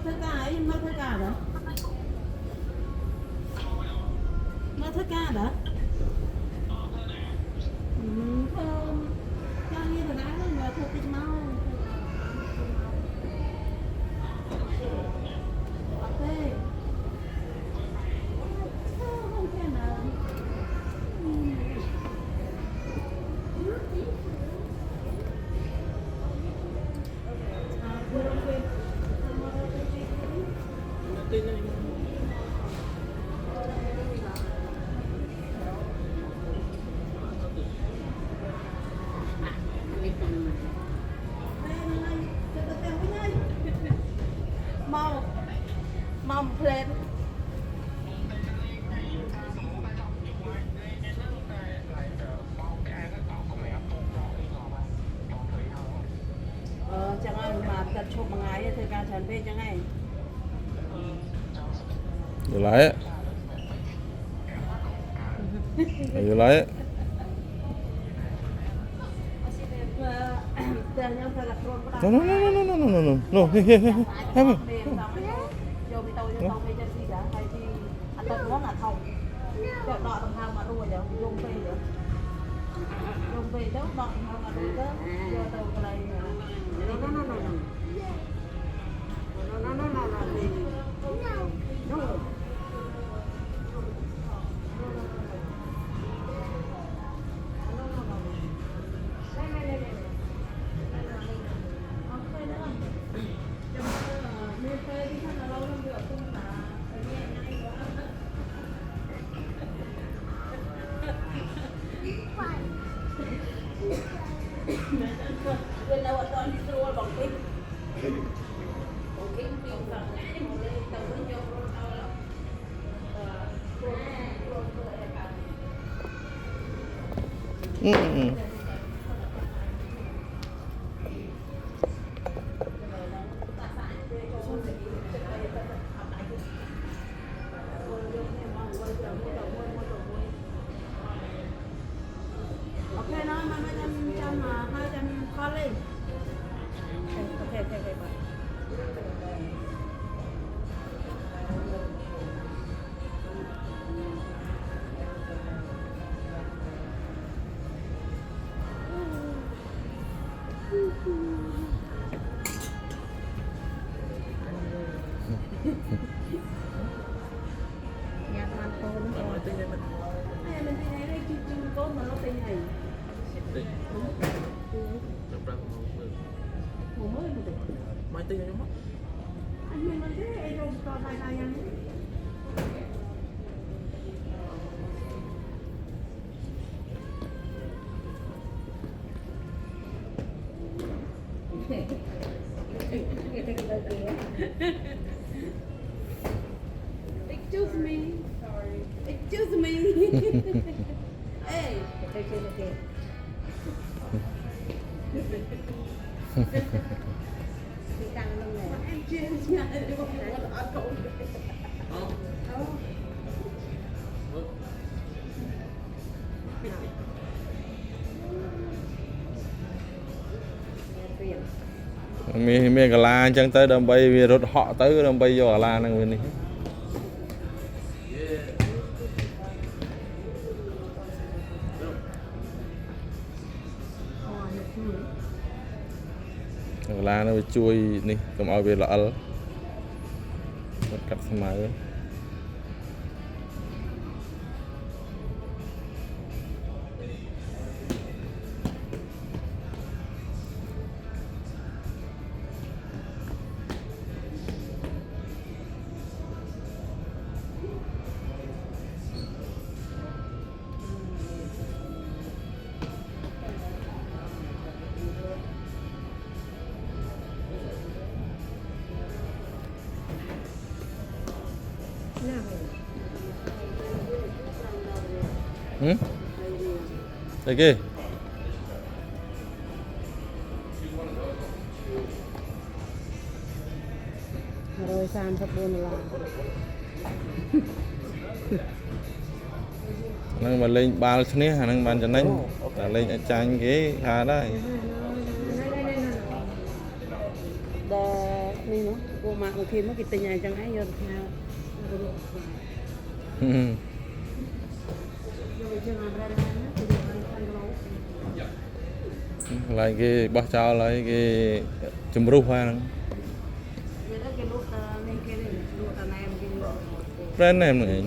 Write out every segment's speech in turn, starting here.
thơ ca ấy, mất thơ ca đó. Mất thơ ca đó. Thơm. Cho như thế nào mà thơ tích mau. Ok. Không thể nào. Mau mau plate chẳng ai mà tập chụp bằng ai thì ca chẳng biết chẳng ai Rồi lại rồi lại no no no no no no no no no here here here have it vô bị tôi cho tôi chân gì cả hay thì anh ta muốn là thông đọ thằng thao mà đuổi giờ dùng về nữa dùng về đâu đọ thằng thao mà đuổi đó giờ đầu cái này ok nó mà nó trăm mà 200 con lên ok nhạc man cô đúng rồi mình thấy đây chứ có mà nó tên này mới được Mai tin cho mắt. anh mình thấy ai đâu còn này anh Excuse me. Sorry. Excuse me. Hey. Okay. Em chưa nhà đi một ăn cậu. Mình cả la chẳng tới đâm bay vì rốt họ tới đâm bay vô la năng bên này la nó chui nè cầm ao về lỡ cắt máy Đây rồi sang thật buồn là năng mà lên ba thế hà năng bàn cho nên là lên tranh cái hà đấy để នេះនោះពួកម៉ាក់មកគេមកគេទិញអញ្ចឹងឯងយកទៅថាយកជាងអត់រ៉ែណាគេយកទៅ5គីឡូ lại cái bác cháu lấy cái chùm rút hoa nó vậy đó cái lúa nên cái này lúa này cái lúa brand em này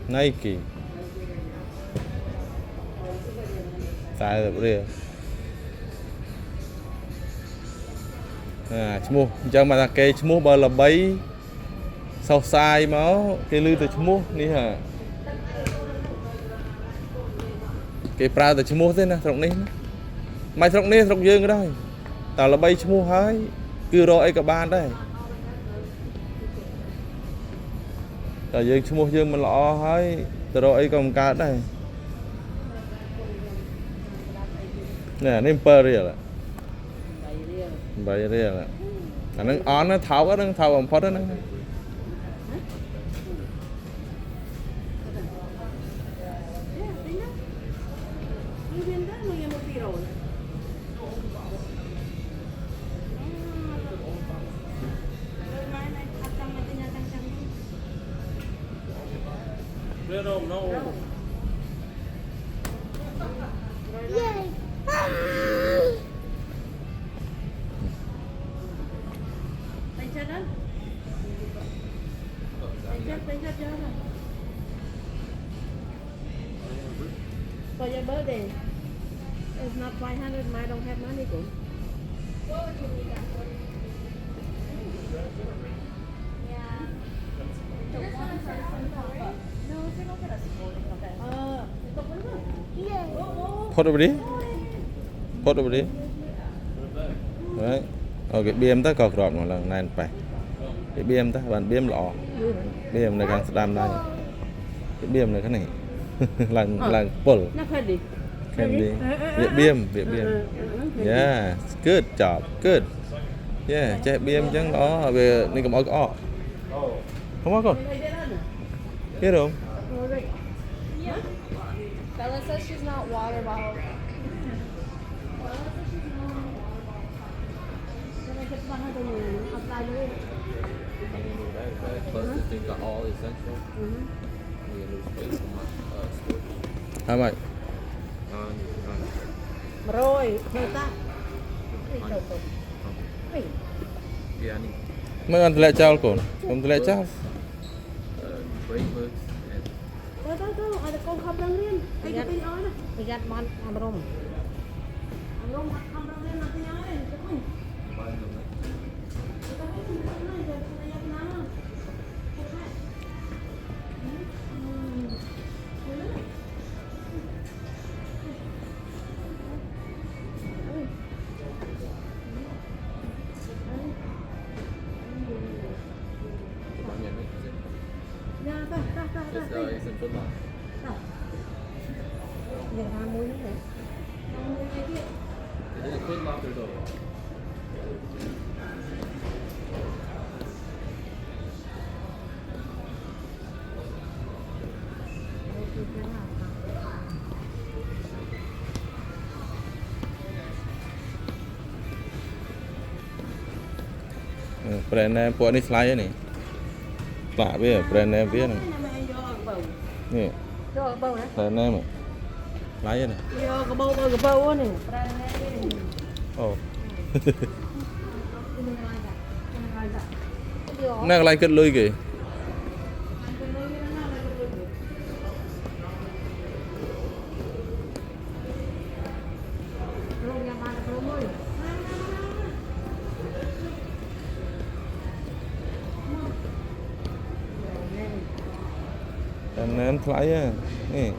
Nike tại rồi bây giờ mua cho mà cái mua bờ là bấy sau sai máu cái lư từ mua đi hả cái pra từ mua thế nè trọng ní mày trọng ní trọng dương cái đó tao là bay mua hái cứ rồi cả ban đây tao dương mua dương mình lọ hái từ rồi còn cả đây nè nên per rồi là bay rồi là anh đang on nó tháo cái đang tháo bằng phốt đó nè no. Yay! Tay chân đó. Tay chân cho nó. For your birthday. It's not 500, I don't have money cũng. Put over đi put over đi đấy cái bìm ta cọc rọt một lần này phải cái bìm ta bạn bìm lọ bìm này càng đam đây cái bìm này cái này là pull candy Việt bìm yeah good job good yeah chạy bìm chẳng đó về nên cầm áo không có con biết không Bella says she's not water bottle. Plus, I think got all essential. We can lose space on my storage. how much Rồi, người ta. Yeah, I need mấy anh lại trao còn không lại trao brake hooks and Thôi, ada con không đang lên. Ai cái nói nè. Bây giờ món ăn rôm. Ăn rôm không đang lên là cái nói này, cái gì? buying them. It's in Foot Locker. Giờ ra muối nữa này. Is it Foot Locker though? brand name của anh slide này lạ với brand name viết này nè Cho bầu đấy. brand name slide này Cho cái bầu này. oh nè lại cất lưới kì brand name slide á nè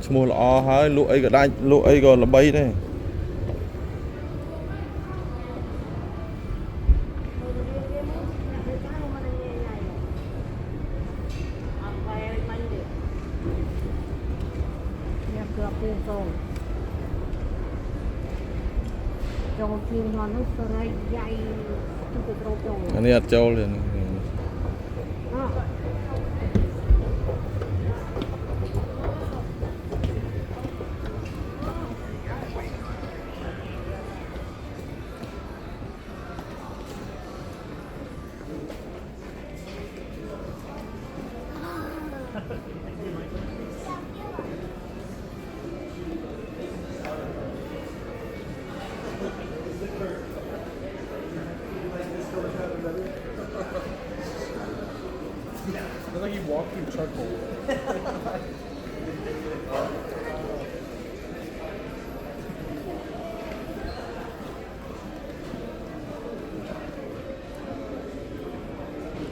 mua lọ hơi lụa ấy cái đai lụa ấy còn là bay đây Trong phim nó sợi dày trong cái râu trồng. anh ấy châu liền charcoal.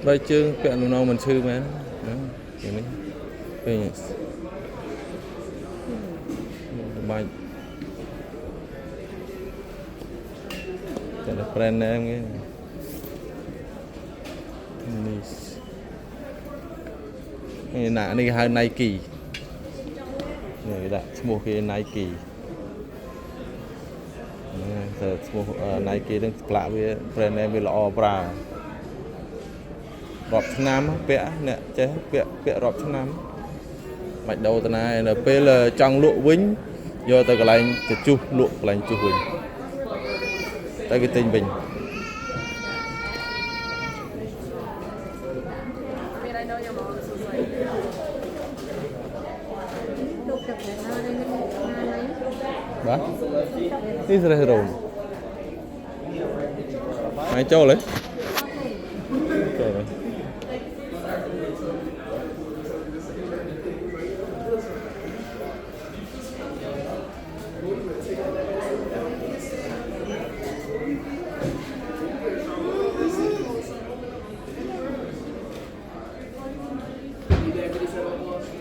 Bây chương vẹn nó mình sư mà đó cái này cái bài cái là brand em cái này nè này hai Nike người đã mua cái Nike mua Nike đang lạ với brand em với lọ bra rọp năm vẽ nè chế vẽ rọp năm mạch đầu từ này là p là trong lụa vĩnh do từ cái lạnh từ chu lụa lạnh chu huỳnh tới cái tinh bình I mean, I know your mom is like. Look at that. đó đi ra rồi mày cho lấy okay.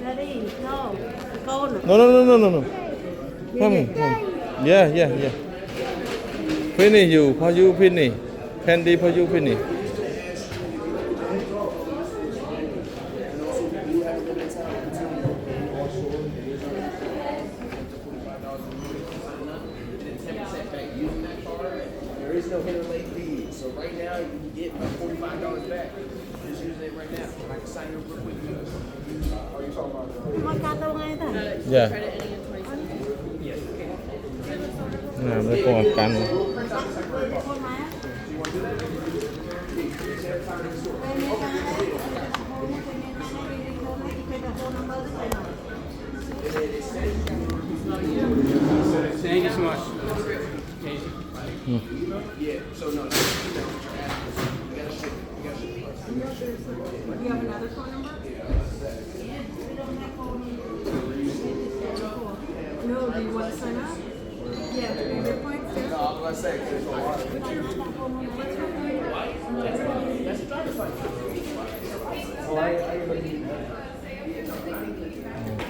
Daddy, no. Con. No. Come. Yeah. Finish you, for you finish. Candy for you finish. There is no hidden late fee. So right now you can get about $45 back. Just use it right now. I can sign your book with you. Are you talking about? Mà cắt đâu ngay ta? Yeah. Credit ending in 2017. Yes. Nè, nó còn cắn. Con máy á? Thank you so much. Yeah. So no. You gotta ship. Do you have another phone number? No, do you want to sign up? Yeah, favorite points. No, I was gonna say.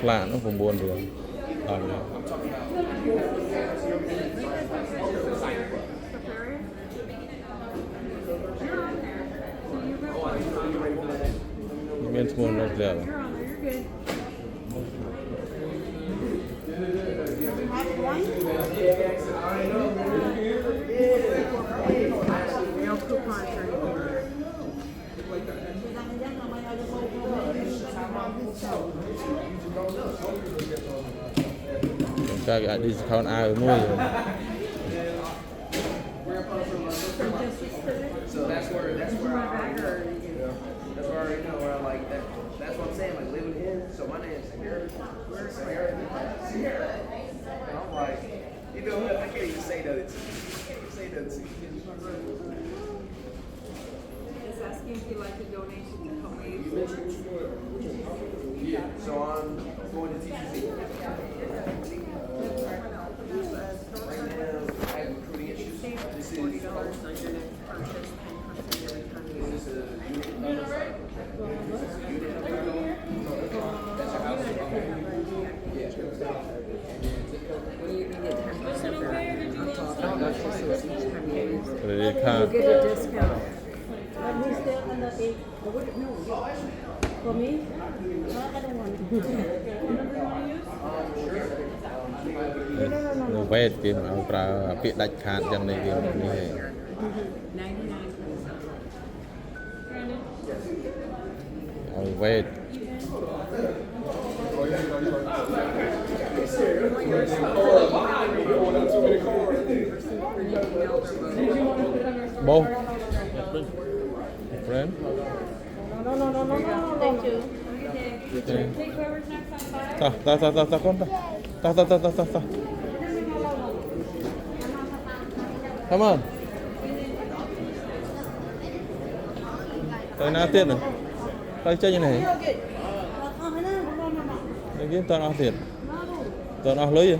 Lạ nó cũng buồn rồi. Miễn mua nó giờ. Have one? No coupons or anything. Các cái discount ai mua rồi. So that's where I already know where I like that. That's what I'm saying, like living in. So my name's Sierra. And I'm like, you know what? I can't even say that. Just asking if you'd like a donation to help me. Yeah. So I'm going to TCC. Right now, I have recruiting issues. This is $40 on your next purchase, 10% refund. this is a unit. Credit card. Get a discount. But we still under age. For me? No, I don't want it. Nó vét kiếm áo pra bị đạch khát chẳng này kiếm như thế. Áo vét. Bố. Friend. No. Thank you. Ta con ta. Come on. Tới nào tiết nữa. Tới chơi như này. Cái toàn ở thiệt. No. Toàn ở lưới vậy.